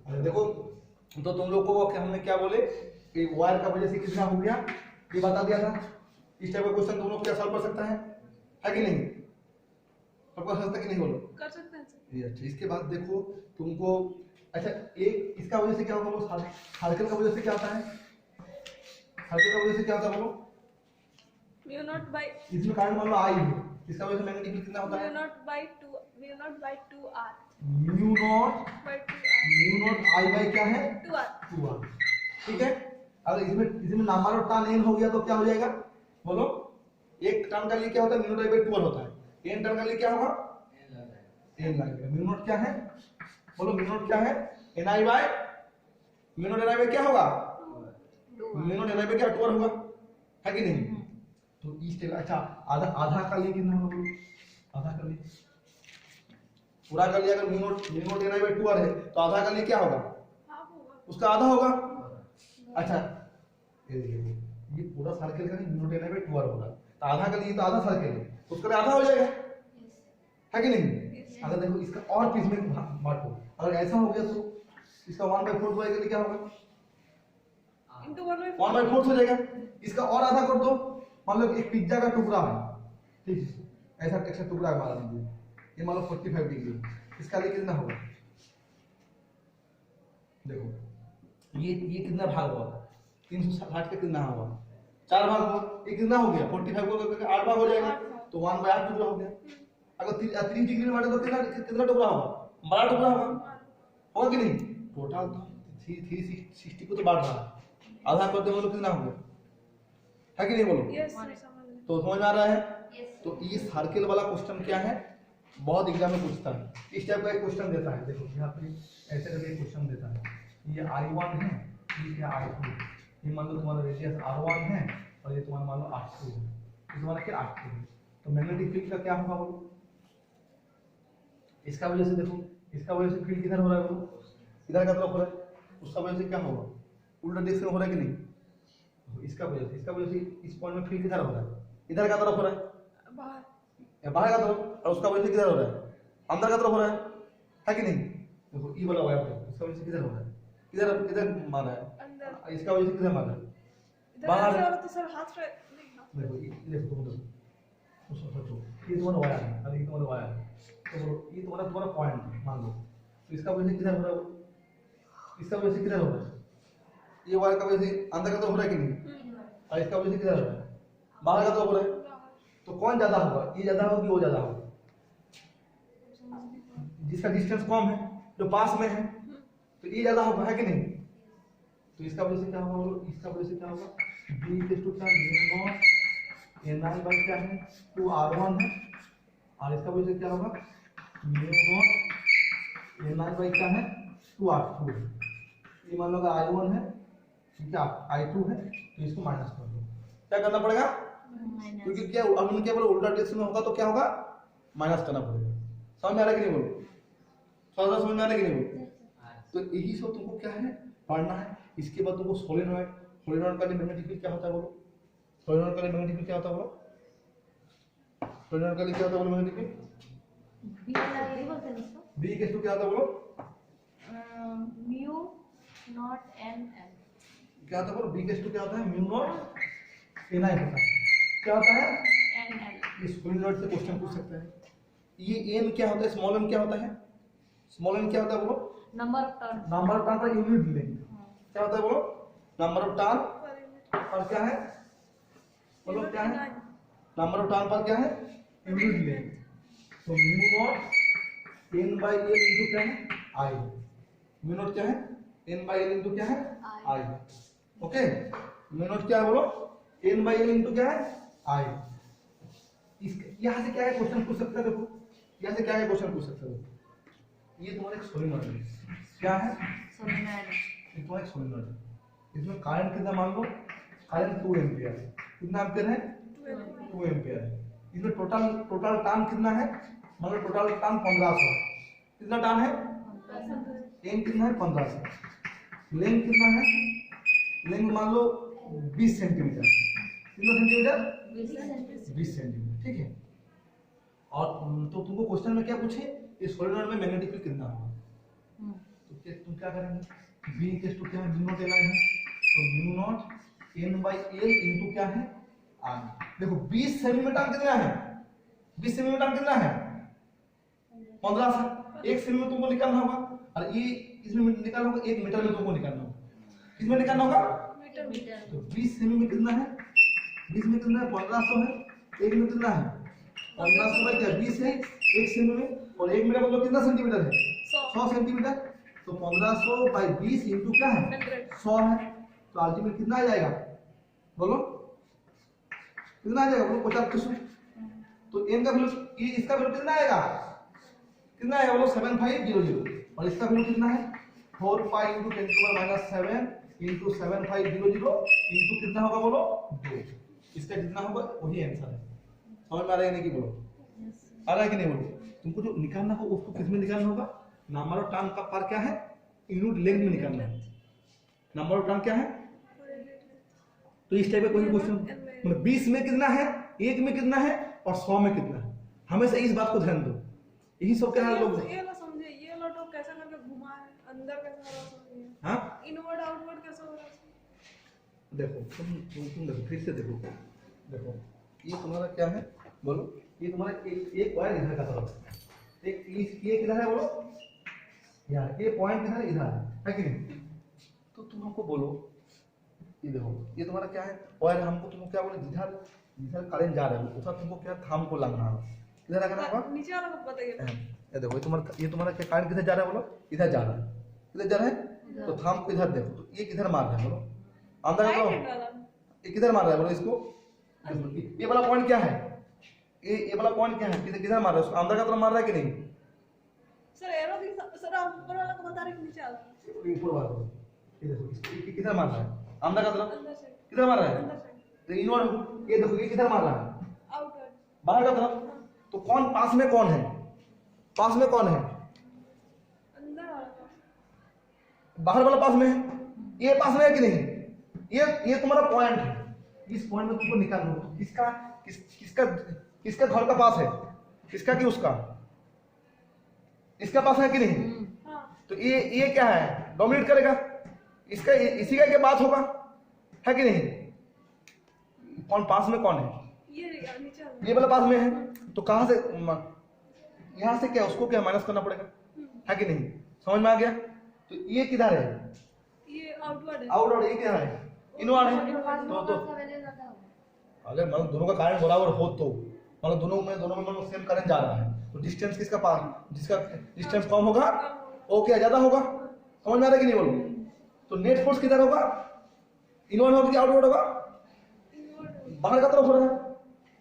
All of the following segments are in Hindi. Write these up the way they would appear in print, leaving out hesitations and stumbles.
देखो तो तुम लोग को हमने क्या बोले कि वायर का वजह से कितना हो गया ये बता दिया था। इस टाइप का क्वेश्चन तुम लोग क्या सॉल्व कर सकता है कि नहीं? सॉल्व कर सकता है कि नहीं बोलो? कर सकते हैं सर। ये अच्छा। इसके बाद देखो तुमको अच्छा एक इसका वजह से क्या होगा बोलो? सर्कल का वजह से क्या होता है? सर्कल का वजह से क्या होता है बोलो? म्यू नॉट बाय इसमें करंट मान लो आई है, इसका वजह से मैग्नेटिक फील्ड कितना होता है? Mu naught by 2 r mu naught by 2 r I by क्या है? 2 आर 2r। ठीक है। अगर इसमें नंबर ऑफ टर्न n हो गया तो क्या हो जाएगा बोलो? एक टर्न का लिए क्या होता है? Mu not I bye 2r होता है। n टर्न का लिए क्या होगा? n लगेगा। म्यू नॉट क्या है बोलो? म्यू नॉट क्या है? ni by mu naught ni by क्या होगा? म्यू नॉट ni बाय क्या 2r होगा है कि नहीं? तो इस टेबल अच्छा आधा आधा का लिए कितना होगा बोलो? आधा का लिए पूरा का लिए अगर mu naught ni bye 2r है तो आधा का लिए क्या होगा? हाफ होगा। उसका आधा होगा। अच्छा ये देखिए ये पूरा सर्कल का mu naught ni bye 2r होगा तो आधा का लिए तो आधा सर्कल है तो उसका भी आधा हो जाएगा है कि नहीं? अगर देखो इसका और पीस में बांटो, अगर ऐसा हो गया तो इसका 1/4 के लिए क्या होगा? इनटू 1/4 1/4 हो जाएगा। इसका और आधा कर दो, मान लो एक पिज्जा का टुकड़ा है, ठीक है, ऐसा टेक्सचर टुकड़ा है मान लीजिए, ये मान लो 45 डिग्री, इसका लिए कितना होगा? देखो ये कितना भाग हुआ? 360 का कितना हुआ? 4 भाग हुआ। ये कितना हो गया? 45 को करके 8 भाग हो जाएगा तो 1/8 टुकड़ा हो गया। अगर 3 डिग्री में बांटे तो कितना टुकड़ा होगा? बड़ा टुकड़ा होगा कि नहीं? टोटल 360 को तो बांट रहा है, आधा कर दे बोलो कितना हो गया है कि नहीं बोलो? यस सर समझ गए। तो समझ में आ रहा है? तो ये सर्कल वाला क्वेश्चन क्या है, बहुत एग्जाम में पूछता है। इस टाइप का एक क्वेश्चन देता है, देखो यहाँ पे ऐसे करके एक क्वेश्चन देता है, ये I1 है, ये क्या I2, ये मान लो तुम्हारा रेडियस R1 है और ये तुम्हारा मान लो R2 है, ये तुम्हारा क्या R2 है, तो मैग्नेटिक फील्ड का क्या होगा बोलो? इसका वजह से देखो, इसका वजह से फील्ड किधर हो रहा है बोलो? इधर का तरफ हो रहा है, उसका वजह से क्या होगा? उल्टा डायरेक्शन हो रहा है कि नहीं? इसका वजह से इस पॉइंट में फील्ड किधर हो रहा है? इधर का तरफ हो रहा है, बाहर का तरफ, और उसका वजह से किधर हो रहा है? अंदर का तरफ हो रहा है कि नहीं? देखो ई वाला वायर देखो, इसका वजह से किधर हो रहा है? किधर मारा है? अंदर। इसका वजह से किधर मारा है? इधर बाहर। ऐसे हो रहा तो सर हाथ से नहीं हाथ। देखो ये देखो तुम देखो सोचो, ये तुम्हारा वायर है, अरे ये तुम्हारा वायर है, तो बोलो ये तुम्हारा पॉइंट है मान लो, तो इसका वजह से किधर हो रहा है? इसका वजह से किधर हो रहा है? ये वायर का वजह से अंदर का तरफ हो रहा है कि नहीं? और इसका वजह से किधर हो रहा है? बाहर का तरफ हो रहा है। तो कौन ज्यादा होगा? ये ज्यादा होगा कि वो ज्यादा होगा? जिसका डिस्टेंस कम है, जो पास में है, तो ये ज्यादा होगा है कि नहीं? तो इसका वजह से क्या होगा बोलो? इसका वजह से क्या होगा? b = mu naught ni by क्या है? 2r1 है, और इसका वजह से क्या होगा? म्यू नॉट ni बाय क्या है? 2r2 है। ये मान लो कि I1 है, ठीक है, I2 है, तो इसको माइनस कर दो। क्या करना पड़ेगा? क्योंकि क्या अब उनके बोलो उल्टा डायरेक्शन में होगा तो क्या होगा? माइनस करना पड़ेगा। समझ में आ रहा है कि नहीं बोलो? थोड़ा समझ में आ रहा है कि नहीं बोलो? तो यही सब तुमको क्या है पढ़ना है। इसके बाद तुमको सोलेनॉइड का मैग्नेटिक फील्ड क्या होता है बोलो? सोलेनॉइड का मैग्नेटिक फील्ड क्या होता है बोलो? सोलेनॉइड का क्या होता है बोलो? मैग्नेटिक फील्ड B के क्या होता है बोलो? म्यू नॉट एन एल क्या होता है बोलो? B के क्या होता है? म्यू नॉट ni होता है। क्या होता है? N L. ये सोलेनॉइड से क्वेश्चन पूछ सकता है। ये n क्या होता है? स्मॉल n क्या होता है? स्मॉल n क्या होता है बोलो? Number of turn. Number of turn per unit लेंगे। क्या होता है बोलो? नंबर ऑफ टर्न पर क्या है बोलो? क्या है? नंबर ऑफ टर्न पर क्या है? यूनिट लेंगे। तो mu naught n by l into क्या है? I। म्यू नॉट क्या है? n बाय l इनटू क्या है? I। ओके, म्यू नॉट क्या है बोलो? n बाय l इनटू क्या है? I। यहाँ से क्या है क्वेश्चन पूछ सकता है? देखो यहाँ से क्या है क्वेश्चन पूछ सकता है? ये तुम्हारा एक सोलेनॉइड है। क्या है? सोलेनॉइड। ये तुम्हारा एक सोलेनॉइड है। इसमें करंट कितना मान लो? करंट 2 एम्पियर है। कितना एम्पियर है? 2 एम्पियर है। इसमें टोटल टर्न कितना है? मान लो टोटल टर्न 1500। कितना टर्न है? एम कितना है? 1500। लेंथ कितना है? लेंथ मान लो 20 सेंटीमीटर। कितना सेंटीमीटर? 20 सेंटीमीटर। ठीक है। और तो तुमको क्वेश्चन में क्या पूछे? इस सोलेनॉइड में मैग्नेटिक फील्ड कितना होगा? तो तुम क्या करेंगे बी इक्वल टू क्या है म्यू नॉट एल आई है तो mu not an by L into क्या है आर। देखो 20 सेंटीमीटर कितना है 20 सेंटीमीटर कितना है 15 से 1 सेंटीमीटर तुमको निकालना होगा और ये इसमें निकालना होगा 1 मीटर में तुमको निकालना होगा किसमें निकालना होगा मीटर तो 20 सेमी में कितना है 20 में कितना है 1500 है 1 में कितना है 1500 बाई क्या 20 है 1 सेमी में और 1 मीटर मतलब कितना सेंटीमीटर है 100 सेंटीमीटर तो 1500 बाई 20 इनटू क्या है 100 है तो अल्टीमेट कितना आ जाएगा बोलो कितना आ जाएगा बोलो 50 तो n का वैल्यू ये इसका वैल्यू कितना आएगा बोलो 7500 और इसका वैल्यू कितना है 4 pi into 10 to the minus 7 into 7500 into कितना होगा बोलो 2 इसका जितना होगा वही आंसर है समझ में आ रहा है कि बोलो आ रहा है कि नहीं बोलो तुमको जो निकालना होगा उसको किस में निकालना होगा नंबर ऑफ टर्न का पार क्या है यूनिट लेंथ में निकालना है नंबर ऑफ टर्न क्या है तो इस टाइप का कोई क्वेश्चन मतलब 20 में कितना है 1 में कितना है और 100 में कितना है हमेशा इस बात को ध्यान दो यही सब क्या लोग ये लो समझे ये लो तो कैसे करके घुमा है अंदर कैसे हो रहा समझिए हां इनवर्ड आउटवर्ड कैसे हो रहा है देखो तुम देखो फिर से देखो ये तुम्हारा क्या है बोलो ये तुम्हारा एक वायर इधर का तरफ एक ये किधर है बोलो यार ये पॉइंट किधर है इधर है कि नहीं तो तुम हमको बोलो ये देखो ये तुम्हारा क्या है वायर हमको तुमको क्या बोले जिधर करंट जा रहा है उधर तुमको क्या थाम को लगना है किधर रखना होगा नीचे वाला को बताइए ये देखो ये तुम्हारा क्या करंट किधर जा रहा है बोलो इधर जा रहा है किधर जा रहा है तो थाम को इधर देखो तो ये किधर मार रहा है बोलो अंदर का ये किधर मार रहा है बोलो इसको ये वाला पॉइंट क्या है ये वाला पॉइंट क्या है किधर मार रहा है उसको अंदर का तरफ मार रहा है कि नहीं सर एरो भी सर आप ऊपर वाला को बता रहे कि नीचे वाला ऊपर वाला ये देखो इसको किधर मार रहा है अंदर का तरफ अंदर से किधर मार रहा है अंदर से तो इनवर्ड ये देखो ये किधर मार रहा है आउटवर्ड बाहर का तरफ तो कौन पास में कौन है अंदर वाला बाहर वाला पास में है ये पास में है कि नहीं ये तुम्हारा पॉइंट है इस पॉइंट में तुमको निकालना होगा किसका घर का पास है किसका कि उसका इसका पास है कि नहीं हां तो ये क्या है डोमिनेट करेगा इसका इसी का क्या बात होगा है कि नहीं कौन पास में कौन है ये नीचे वाला ये वाला पास में है तो कहां से यहां से क्या उसको क्या माइनस करना पड़ेगा है कि नहीं समझ में आ गया तो ये किधर है ये आउटवर्ड है आउटवर्ड ये क्या है इनवर्ड है तो अगर मतलब दोनों का करंट बराबर हो तो मतलब दोनों में मतलब सेम करंट जा रहा है तो डिस्टेंस किसका पास जिसका डिस्टेंस कम होगा वो क्या ज्यादा होगा समझ में आ रहा है कि नहीं बोलो तो नेट फोर्स किधर होगा इनवर्ड होगा कि आउटवर्ड होगा बाहर का तरफ हो रहा है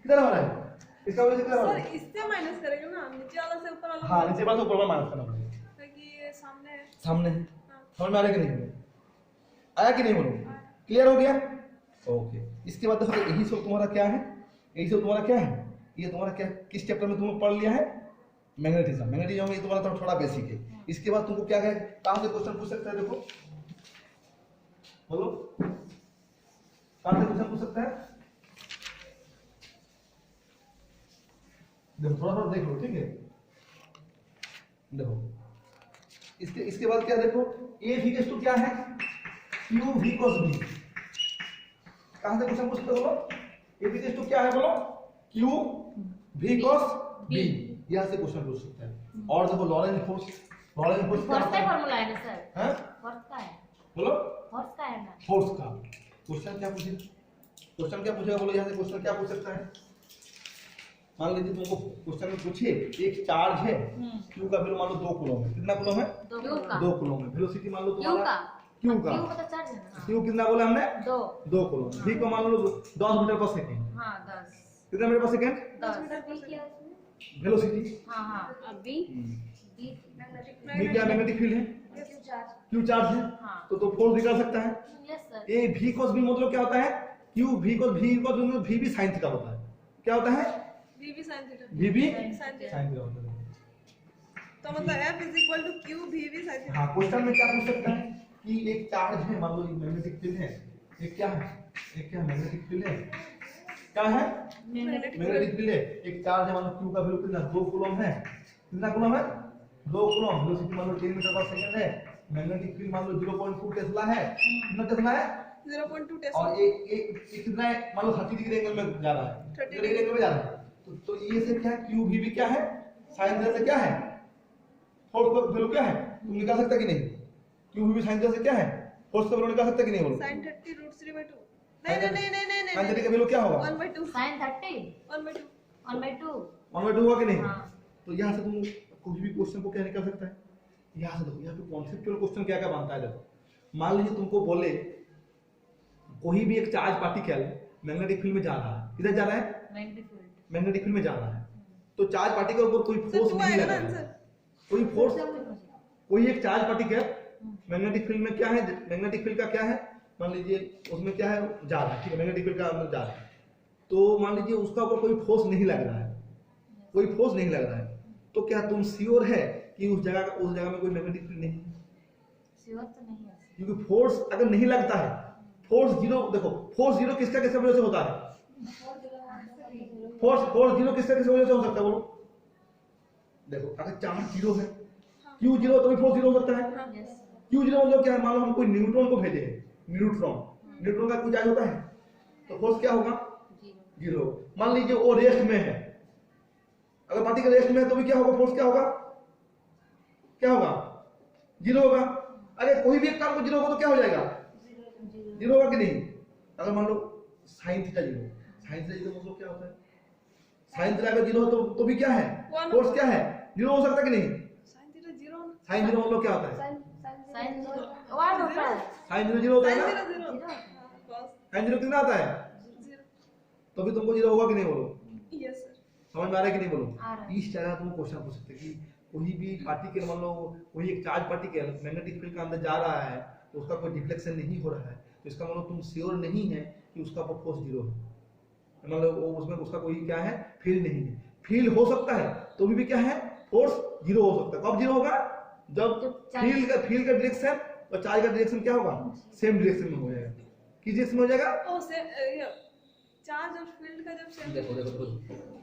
किधर हो रहा है इसका वजह से किधर हो रहा है सर इससे माइनस करेंगे ना नीचे वाला से ऊपर वाला हाँ नीचे वाला से ऊपर वाला माइनस करना पड़ेगा ताकि ये सामने है सामने है हाँ। समझ में आ रहा है कि नहीं आया कि नहीं बोलो क्लियर हो गया ओके इसके बाद देखो यही सब तुम्हारा क्या है यही सब तुम्हारा क्या है ये तुम्हारा क्या किस चैप्टर में तुमने पढ़ लिया है मैग्नेटिज्म ये तुम्हारा थोड़ा बेसिक है इसके बाद तुमको क्या है कहां से क्वेश्चन पूछ सकते हैं देखो बोलो कहां से क्वेश्चन पूछ सकते हैं देखो थोड़ा देख लो ठीक है देखो इसके बाद क्या देखो ए भी टू क्या है क्यू वी cos b कहां से क्वेश्चन पूछते बोलो ए भी टू क्या है बोलो क्यू वी cos b यहां से क्वेश्चन पूछ सकते हैं और देखो लॉरेंट फोर्स फोर्स का फार्मूला है ना सर हैं फोर्स का है बोलो फोर्स का है ना फोर्स का क्वेश्चन क्या पूछेगा बोलो यहां से क्वेश्चन क्या पूछ सकता है मान लीजिए तुमको क्वेश्चन में पूछे एक चार्ज है क्यू का वैल्यू मान लो 2 कूलम है कितना कूलम है 2 कूलम है वेलोसिटी मान लो तुम्हारा क्यू का तो चार्ज है ना क्यू कितना बोला हमने 2 कूलम v को मान लो 10 मीटर पर सेकंड हां 10 कितना मीटर पर सेकंड 10 मीटर पर क्या है वेलोसिटी हां अभी v क्या मैग्नेटिक फील्ड है क्यू q चार्ज है हाँ। तो फोर्स निकाल सकता है यस सर ये v cos b मतलब क्या होता है q v cos v भी sin थीटा होता है क्या होता है v भी sin थीटा v भी sin थीटा sin थीटा होता है तो मतलब f q v भी sin थीटा हाँ क्वेश्चन में क्या पूछ सकता है कि एक चार्ज है मान लो मैग्नेटिक फील्ड है एक क्या है मैग्नेटिक फील्ड है क्या है मैग्नेटिक फील्ड है एक चार्ज है मान लो q का वैल्यू कितना 2 कूलम है कितना कूलम है 2 कूलम वेलोसिटी मान लो 10 मीटर पर सेकंड है मैग्नेटिक फील्ड मान लो 0.2 टेस्ला है, कितना टेस्ला है 0.2 टेस्ला और एक कितना है मान लो 30 डिग्री एंगल में जा रहा है, 30 डिग्री एंगल में जा रहा है। तो ये से क्या क्यू भी क्या है sin थीटा से क्या है फोर्स का वैल्यू क्या है तुम निकाल सकते कि नहीं, क्यू भी sin थीटा से क्या है फोर्स का वैल्यू निकाल सकते कि नहीं बोलो sin 30 √3/2 नहीं sin थीटा का वैल्यू क्या होगा 1/2 sin 30 1/2 1/2 1/2 होगा कि नहीं। हाँ। तो यहाँ से तुम कुछ भी क्वेश्चन को क्या निकाल सकता है, यहाँ से देखो यहाँ पे कॉन्सेप्चुअल क्वेश्चन क्या क्या बनता है। देखो मान लीजिए तुमको बोले कोई भी एक चार्ज पार्टिकल मैग्नेटिक फील्ड में जा रहा है, किधर जा रहा है मैग्नेटिक फील्ड मैग्नेटिक फील्ड में जा रहा है, तो चार्ज पार्टिकल पर कोई सर फोर्स तू नहीं आएगा लग ना रहा है, आंसर कोई फोर्स कोई एक चार्ज पार्टिकल मैग्नेटिक फील्ड में क्या है, मैग्नेटिक फील्ड का क्या है मान लीजिए उसमें क्या है जा रहा है, ठीक है मैग्नेटिक फील्ड का अंदर जा रहा है, तो मान लीजिए उसका ऊपर कोई फोर्स नहीं लग रहा है, कोई फोर्स नहीं लग रहा है, तो क्या तुम श्योर है कि उस जगह में कोई मैग्नेटिक फील्ड नहीं है, श्योर तो नहीं है क्योंकि फोर्स अगर नहीं लगता है फोर्स जीरो, देखो फोर्स जीरो किसका किसका वजह से होता है, फोर्स जीरो किसका किसका वजह से हो सकता है बोलो, देखो अगर चार्ज जीरो है क्यू जीरो तो भी फोर्स जीरो हो सकता है, यस क्यू जीरो मतलब क्या है, मान लो हम कोई न्यूट्रॉन को भेजे, न्यूट्रॉन का कोई चार्ज होता है तो फोर्स क्या होगा जीरो। मान लीजिए वो रेस्ट में है, अगर पार्टिकल रेस्ट में है तो भी क्या होगा फोर्स क्या होगा जीरो होगा। अगर कोई भी एक काम को जीरो होगा तो क्या हो जाएगा जीरो होगा कि नहीं। अगर मान लो साइन थीटा जीरो मतलब क्या होता है, साइन थीटा अगर जीरो हो तो भी क्या है फोर्स क्या है जीरो हो सकता है कि नहीं। sin थीटा 0 साइन जीरो मतलब क्या होता है, sin 1 होता है साइन जीरो होता है sin ना, 0 cos साइन जीरो कितना आता है 0 तो भी तुमको जीरो होगा कि नहीं बोलो, यस सर समझ में आ रहा है कि नहीं आ बोलो। रहा है। इस तरह तुम क्वेश्चन पूछ सकते कि कोई भी पार्टिकल मान लो कोई एक चार्ज पार्टिकल मैग्नेटिक फील्ड के अंदर जा रहा है तो उसका कोई डिफ्लेक्शन नहीं हो रहा है, तो इसका मतलब तुम श्योर नहीं है कि उसका फोर्स जीरो है, मतलब वो उसमें उसका कोई क्या है फील्ड नहीं है, फील्ड हो सकता है तो भी क्या है फोर्स जीरो हो सकता है। कब जीरो होगा जब फील्ड का डायरेक्शन और चार्ज का डायरेक्शन क्या होगा सेम डायरेक्शन में हो जाएगा। किस डायरेक्शन में हो जाएगा, ओ से ये चार्ज और फील्ड का जब सेम देखो देखो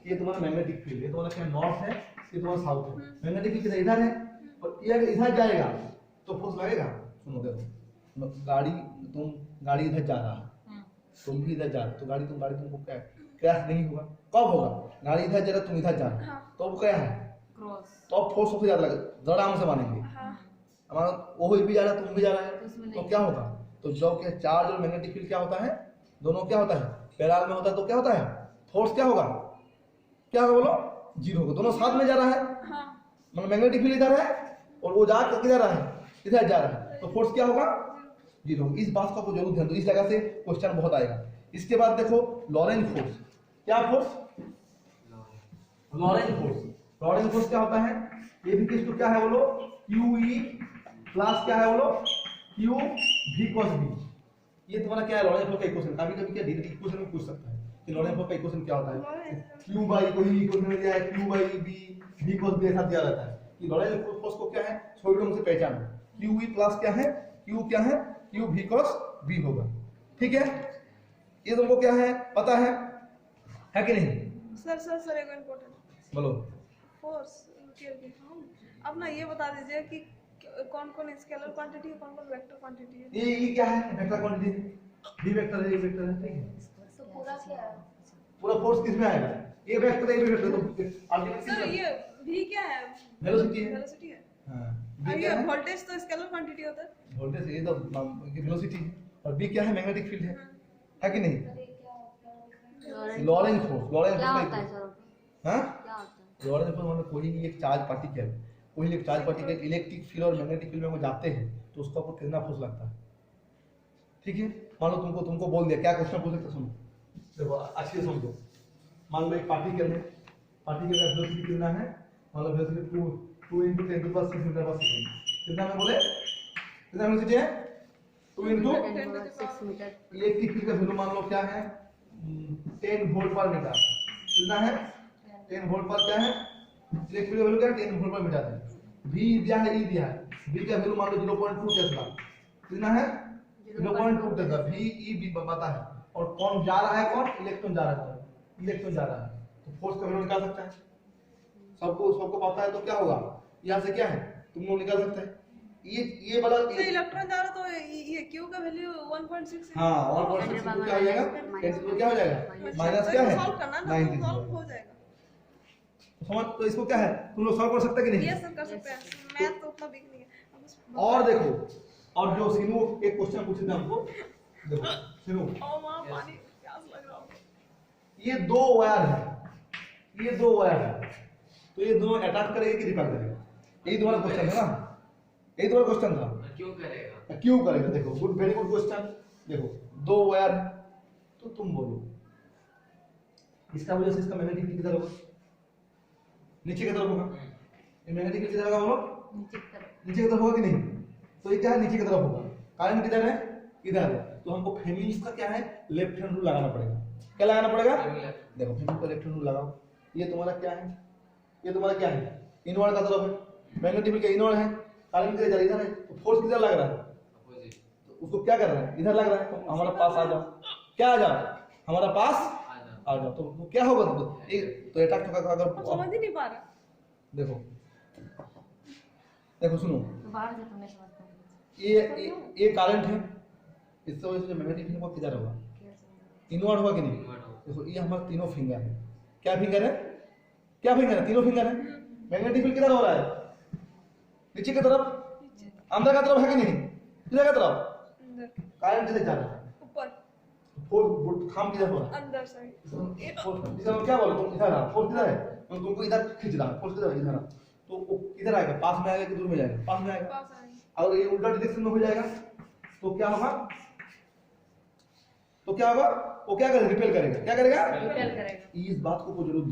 ये तुम्हारा मैग्नेटिक फील्ड है, तुम्हारा क्या नॉर्थ है, ये तुम्हारा साउथ है, मैग्नेटिक फील्ड इधर है और ये अगर इधर जाएगा तो फोर्स लगेगा। सुनो देखो गाड़ी इधर जा रहा है तुम भी इधर जा रहे हो तो गाड़ी तुमको क्या क्रैश नहीं होगा, कब होगा गाड़ी इधर जा रहा तुम इधर जा रहे हो तो अब क्या है क्रॉस तो अब फोर्स सबसे ज्यादा लगेगा, आराम से मानेंगे हां हमारा वो भी जा रहा है तुम भी जा रहा तो उसमें है तो नहीं। क्या होगा, तो जब क्या चार्ज और मैग्नेटिक फील्ड क्या होता है दोनों क्या होता है पैरेलल में होता है तो क्या होता है फोर्स क्या होगा बोलो जीरो होगा, दोनों साथ में जा रहा है हां मतलब मैग्नेटिक फील्ड इधर है और वो जा किधर रहा है इधर जा रहा है तो फोर्स क्या होगा जीरो। इस बात को आपको जरूर ध्यान दो, इस जगह से क्वेश्चन बहुत आएगा। इसके बाद देखो लॉरेंट फोर्स, क्या फोर्स लॉरेंट फोर्स क्या होता है, ये भी किस क्या है बोलो QE प्लस क्या है बोलो Q V cos V, ये तुम्हारा क्या है लॉरेंट फोर्स का इक्वेशन। कभी क्या डायरेक्ट इक्वेशन में पूछ सकता है कि लॉरेंट फोर्स का इक्वेशन क्या होता है, Q बाई कोई इक्वेशन में दिया है Q by V cos V ऐसा दिया रहता है कि लॉरेंट फोर्स को क्या है छोटे रूप से पहचानो, QE प्लस क्या है Q क्या है Q V cos V होगा, ठीक है। ये तुमको क्या है पता है कि नहीं सर एक इंपॉर्टेंट बोलो। फोर्स के अब ना ये बता दीजिए कि कौन स्केलर क्वांटिटी है कौन वेक्टर क्वांटिटी है। ये क्या है वेक्टर क्वांटिटी, V वेक्टर है, ये वेक्टर है, ठीक है। तो पूरा क्या है पूरा फोर्स किस में आएगा, ये वेक्टर है, ये वेक्टर तो अल्टीमेट सर ये v क्या है वेलोसिटी है, वेलोसिटी है हां और V ये क्या है वोल्टेज तो स्केलर क्वांटिटी होता है, वोल्टेज, ये तो वेलोसिटी है और V क्या है मैग्नेटिक फील्ड है कि नहीं। लॉरेंट फोर्स क्या होता है सर हां क्या होता है लॉरेंट फोर्स मतलब कोई भी एक चार्ज पार्टिकल इलेक्ट्रिक फील्ड और मैग्नेटिक फील्ड में वो जाते हैं तो उसका ऊपर कितना फोर्स लगता है, ठीक है। मान लो तुमको बोल दिया क्या क्वेश्चन पूछ सकते, सुनो देखो अच्छे से समझो। मान लो एक पार्टिकल है, पार्टिकल का वेलोसिटी कितना है, मान लो वेलोसिटी 2 × 10⁻⁶ मीटर पर सेकंड, कितना में बोले कितना वेलोसिटी है 2 × 6 मीटर इलेक्ट्रिक फील्ड का वैल्यू मान लो क्या है 10 वोल्ट पर मीटर, कितना है 10 वोल्ट पर क्या है इलेक्ट्रिक फील्ड का वैल्यू क्या है 10 वोल्ट पर मीटर है। V दिया है E दिया है, V का वैल्यू मान लो 0.2 टेस्ला, कितना है 0.2 टेस्ला, V E B पता है और कौन जा रहा है, कौन इलेक्ट्रॉन जा रहा है, इलेक्ट्रॉन जा रहा है तो फोर्स का वैल्यू निकाल सकता है। सबको पता है तो क्या होगा यहाँ से क्या है तुम लोग निकाल सकते हैं ये वाला तो इलेक्ट्रॉन जा रहा तो ये Q का वैल्यू 1.6 है। हाँ 1.6 तो क्या हो जाएगा, कैंसिल क्या हो जाएगा, माइनस क्या है सॉल्व करना ना, 90 तो सॉल्व हो जाएगा। समझ। तो इसको क्या है, तुम लोग सॉल्व कर सकते कि नहीं। ये सर कर सकते हैं, मैथ तो उतना वीक नहीं है। अब बस- और देखो, और जो सिनू एक क्वेश्चन पूछे थे हमको, देखो सिनू, ओ मां पानी प्यास लग रहा है। ये दो वायर है, ये दो वायर है, तो ये दोनों अटैक करेगा कि रिपेल करेगा, यही तुम्हारा क्वेश्चन है ना, यही तुम्हारा क्वेश्चन था। क्यों करेगा? क्यों करेगा, देखो गुड, वेरी गुड क्वेश्चन। देखो दो वायर है, तो तुम बोलो इसका वजह से इसका मैग्नेटिक फील्ड किधर होगा, नीचे की तरफ होगा। ये मैग्नेटिक फील्ड किधर होगा बोलो, नीचे की तरफ। नीचे की तरफ होगा कि नहीं, तो ये क्या है, नीचे की तरफ होगा। कारण किधर है, इधर है, तो हमको फेमिनिस्ट का क्या है, लेफ्ट हैंड रूल लगाना पड़ेगा। क्या लगाना पड़ेगा, देखो फेमिनिस्ट का लेफ्ट हैंड रूल लगाओ। ये तुम्हारा क्या है, ये तुम्हारा क्या है, इनवर्ड का तरफ है, मैग्नेटिक फील्ड का इनवर्ड है, कारण किधर इधर है, तो फोर्स किधर लग रहा है, अपोजिट। तो उसको क्या कर रहा है, इधर लग रहा है, तो हमारा पास आ जाओ, क्या आ जाओ, हमारा पास आ जाओ, तो क्या होगा, तो अटैक होगा हम अगर, समझ ही नहीं पा रहा। देखो देखो सुनो, तो बाहर से तुमने समझ पाया। ये करंट है, इससे वजह से मैग्नेटिक फील्ड को किधर होगा, इनवर्ड होगा कि नहीं। देखो ये हमारे तीनों फिंगर है, क्या फिंगर है, क्या फिंगर है, तीनों फिंगर है। मैग्नेटिक फील्ड किधर हो रहा है, नीचे की तरफ, अंदर का तरफ है कि नहीं, किधर का तरफ, अंदर, करंट किधर जा रहा है, ऊपर, फोर्स खाम किधर हो रहा है, अंदर साइड। इसमें क्या बोलो तुम, इधर आ, फोर्स किधर है, तो तुमको इधर खींच रहा है, फोर्स किधर है, इधर आ, तो वो किधर आएगा, पास में आएगा कि दूर में जाएगा, पास में आएगा। पास आएंगे। अगर ये उल्टा डायरेक्शन में हो जाएगा तो क्या होगा, तो क्या होगा, वो क्या करेगा, रिपेल करेगा, क्या करेगा, रिपेल करेगा। इस बात को जरूर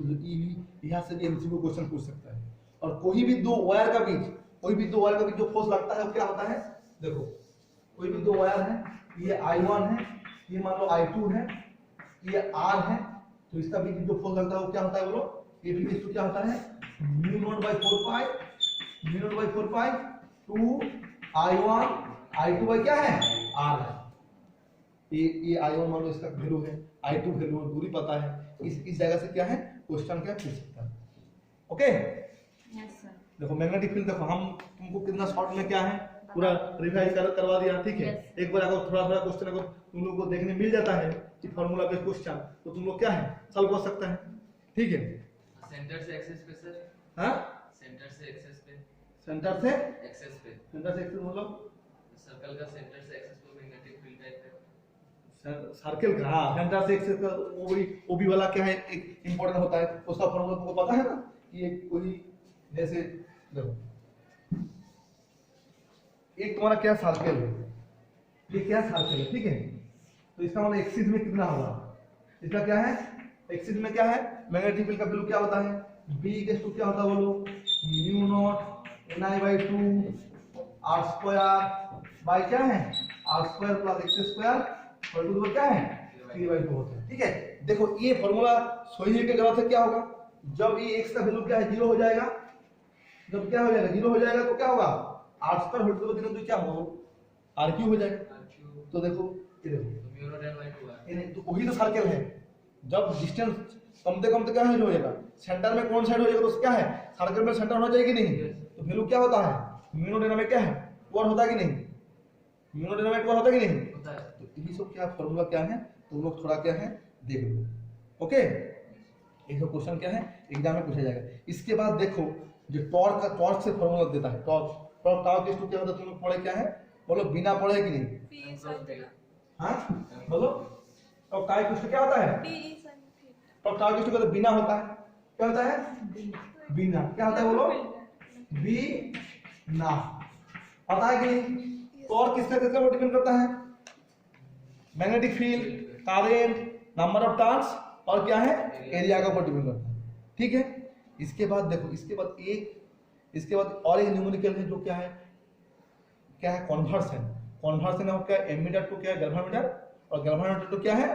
यहाँ से भी एमसीक्यू क्वेश्चन पूछ सकता है। और कोई भी दो वायर का बीच, कोई भी दो वायर का बीच जो फोर्स लगता है वो क्या होता है, देखो कोई भी दो वायर है, ये I1 है, ये मान लो I2 है, ये R है, तो इसका बीच जो फोर्स लगता है वो क्या होता है बोलो, ये भी इसको क्या होता है, म्यू नॉट बाय 4 पाई, म्यू नॉट बाय 4 पाई 2 I1 I2 बाय क्या है, R है। ये I1 मान लो इसका वैल्यू है, I2 वैल्यू दूरी पता है, इस जगह से क्या है क्वेश्चन क्या पूछ सकता है। Okay yes sir. देखो मैग्नेटिक फील्ड, देखो हम तुमको कितना शॉर्ट में क्या है पूरा रिवाइज करवा दिया, ठीक है। Yes. एक बार अगर थोड़ा थोड़ा क्वेश्चन अगर तुम लोग को देखने मिल जाता है कि फार्मूला बेस्ड क्वेश्चन, तो तुम लोग क्या है सॉल्व कर सकता है, ठीक है। सेंटर से एक्सेस पे सर, हाँ सेंटर से एक्सेस पे, सेंटर से एक्सेस पे, मतलब सर्कल का सेंटर से एक्सेस पे मैग्नेटिक फील्ड टाइप है। सर्कल का, हाँ सेंटर से एक्सेस का वो भी वाला क्या है एक इंपॉर्टेंट होता है, उसका फार्मूला तुमको पता है ना कि एक कोई जैसे देखो एक तुम्हारा क्या सर्कल है, ये क्या सर्कल है, ठीक है। तो इसका मतलब एक्सिस में कितना होगा, इसका क्या है एक्सिस में क्या है, मैग्नेटिक फील्ड का वैल्यू क्या होता है, B इक्वल टू क्या होता है बोलो, mu naught Ni/2 r square by क्या है r square plus x square और टू क्या है 3/2 होता है, ठीक है। देखो ये फार्मूला सोचने की जरूरत है, क्या होगा जब ये x का वैल्यू क्या है 0 हो जाएगा, जब क्या हो जाएगा 0 हो जाएगा तो क्या होगा r स्क्वायर होल टू तो क्या होगा r क्यूब हो जाएगा। तो देखो ये देखो तो म्यू नॉट N/2 है, ये नहीं, तो वही तो सर्कल है, जब डिस्टेंस कमते कमते क्या हो जाएगा, सेंटर में कौन साइड हो जाएगा, तो क्या है सर्कल में सेंटर हो जाएगी नहीं, तो वैल्यू क्या होता है म्यू नॉट N में क्या है 1 होता है कि नहीं, म्यू नॉट N में 1 होता है कि नहीं। होता है। तो ये सब क्या फार्मूला क्या है तुम लोग थोड़ा क्या है देख लो, ओके। ये सब क्वेश्चन क्या है एग्जाम में पूछा जाएगा। इसके बाद देखो जो टॉर्क से फार्मूला देता है, टॉर्क के टू क्या होता है तुम लोग पढ़े क्या है बोलो, बिना पढ़े कि नहीं, P sin theta, हाँ बोलो। और काय कुछ क्या होता है, P sin theta, टॉर्क के टू बिना होता है, क्या होता है बिना, क्या होता है बोलो बिना, पता है कि नहीं। तो और किसका किसका डिपेंड करता है, magnetic field, current, number of turns और क्या है एरिया का ऊपर डिपेंड करता है, ठीक है। इसके बाद देखो इसके बाद और एक न्यूमेरिकल है जो क्या है कन्वर्शन, कन्वर्शन है क्या एमीटर टू क्या है गैल्वेनोमीटर और गैल्वेनोमीटर टू क्या है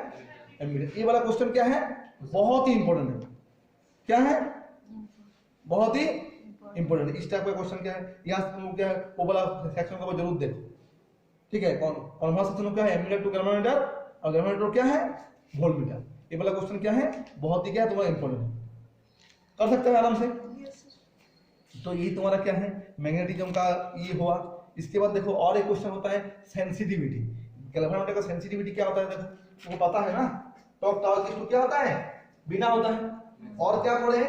एमीटर। ये वाला क्वेश्चन क्या है बहुत ही इंपॉर्टेंट है, क्या है बहुत ही इंपॉर्टेंट। इस टाइप का क्वेश्चन क्या है यहाँ से तुम क्या है वो वाला सेक्शन को जरूर देखो, ठीक है। कन्वर्शन क्या है एमीटर टू गैल्वेनोमीटर और गैल्वेनोमीटर क्या है वोल्टमीटर। ये वाला क्वेश्चन क्या है बहुत ही क्या है तुम्हारा इंपॉर्टेंट है, कर सकते हैं आराम से। yes sir, तो ये तुम्हारा क्या है मैग्नेटिज्म का ये हुआ। इसके बाद देखो और एक क्वेश्चन होता है सेंसिटिविटी। गैल्वेनोमीटर का सेंसिटिविटी क्या होता है देखो, तुमको पता है ना, टॉप टावर की क्या होता है, बिना होता है। और क्या पढ़े,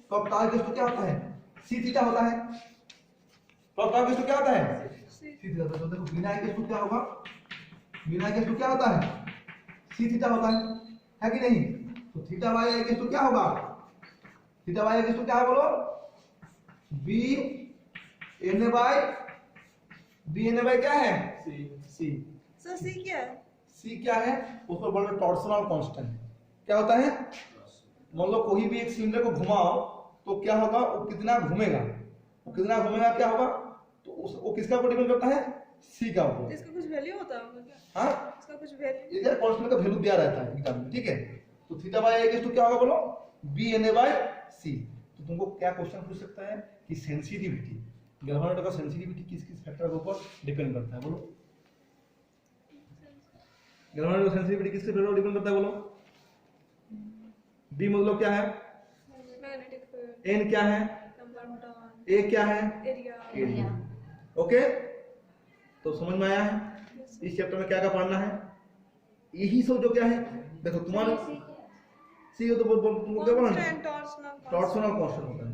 टॉप टावर की क्या होता है, सी थीटा होता है। टॉप टावर की क्या होता है, सी थीटा। तो देखो बिना के क्या होगा, बिना के क्या होता है, सी थीटा होता है कि नहीं। तो थीटा बाई के क्या होगा, थीटा बाई के क्या है बोलो, बी एन बाई क्या है, सी। सर सी क्या है? सी क्या है, उसको बोलते हैं टॉर्सनल कांस्टेंट। क्या होता है, मान लो कोई भी एक सिलेंडर को घुमाओ तो क्या होगा, वो कितना घूमेगा, वो कितना घूमेगा क्या होगा, तो वो किसका ऊपर डिपेंड करता है, सी का ऊपर। इसका कुछ वैल्यू होता है क्या? हाँ, इसका कुछ वैल्यू, ये कांस्टेंट का वैल्यू दिया रहता है एग्जाम में, ठीक है। तो थीटा बाई आई क्या होगा बोलो, बी एन ए बाई सी। तो तुमको क्या क्वेश्चन पूछ सकता है कि सेंसिटिविटी, गैल्वेनोमीटर का सेंसिटिविटी किस किस फैक्टर के ऊपर डिपेंड करता है बोलो। गैल्वेनोमीटर का सेंसिटिविटी किसके फैक्टर पर डिपेंड करता है बोलो। बी मतलब क्या है, मैग्नेटिक फील्ड, एन क्या है, नंबर टर्न, ए क्या है, एरिया। ओके। तो समझ में आया है इस चैप्टर में क्या क्या पढ़ना है, यही सब जो क्या है देखो तुम्हारे सी हो तो तुमको क्या पढ़ना है, टॉर्सनल कांस्टेंट होता है।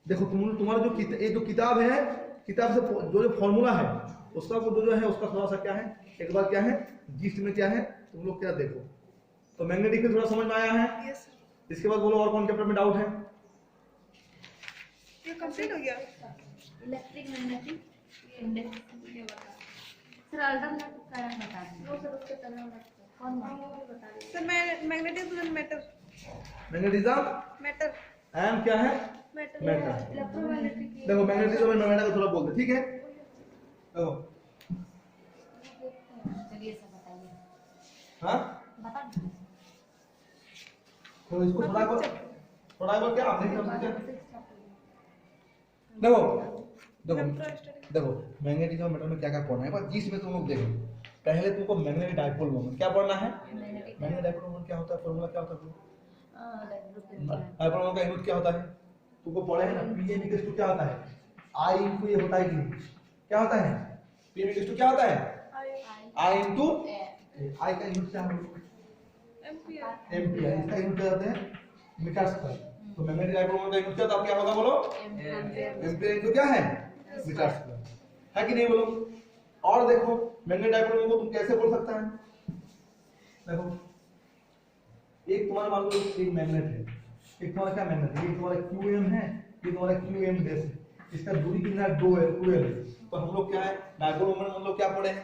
देखो तुम्हारा जो किताब है, किताब से जो फॉर्मूला है उसका जो है उसका थोड़ा सा क्या है, एक बार क्या है जिस्ट में क्या है तुम लोग क्या देखो। तो मैग्नेटिक में थोड़ा समझ में आया है। Yes sir. इसके बाद बोलो और कौन चैप्टर में डाउट है। ये कंप्लीट हो गया। इलेक्ट्रिक मैग्नेटिक ये बता सर, अल्टरनेटिव करंट बता दीजिए। वो सर उसके तरह कौन बता दीजिए sir magnetism matter, magnetism matter, and क्या है, मैटर। मैटर। इलेक्ट्रोमैग्नेटिक। देखो मैग्नेटिज्म में मैटर को थोड़ा बोलते, ठीक है। देखो चलिए सर बताइए, हाँ, बता दीजिए। तो इसको थोड़ा एक बार क्या आप नहीं समझ सकते। देखो देखो मैग्नेटिज्म मैटर में क्या क्या पढ़ना है, बस जिस में तुम लोग देखो। पहले तुमको मैग्नेटिक डाइपोल मोमेंट क्या पढ़ना है, मैग्नेटिक डाइपोल मोमेंट क्या होता है, फार्मूला क्या होता है, डाइपोल मोमेंट का यूनिट क्या होता है तुमको पढ़े है ना, पी इक्वल्स टू क्या होता है, आई इनटू ये होता है कि नहीं? क्या होता है, पी इक्वल्स टू क्या होता है, आई इनटू आई का यूनिट क्या है, एम्पियर। एम्पियर। इसका यूनिट क्या होता है, मीटर स्क्वायर। तो मैग्नेटिक डाइपोल मोमेंट का यूनिट क्या होता है, क्या होगा बोलो, एम्पियर इनटू क्या है, मीटर स्क्वायर, है कि नहीं बोलो। और देखो मैग्नेटिक डाइपोल मोमेंट को तुम कैसे बोल सकता है, देखो एक तुम्हारा मान लो एक मैग्नेट है, एक तुम्हारा क्या मैग्नेट है, ये तुम्हारा QM है, ये तुम्हारा QM बेस है, इसका दूरी कितना है 2L है। तो हम लोग क्या है डाइपोल मोमेंट हम लोग क्या पढ़े हैं,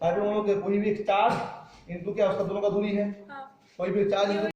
डाइपोल मोमेंट कोई भी एक चार्ज इनटू क्या उसका दोनों का दूरी है, हाँ। कोई भी चार्ज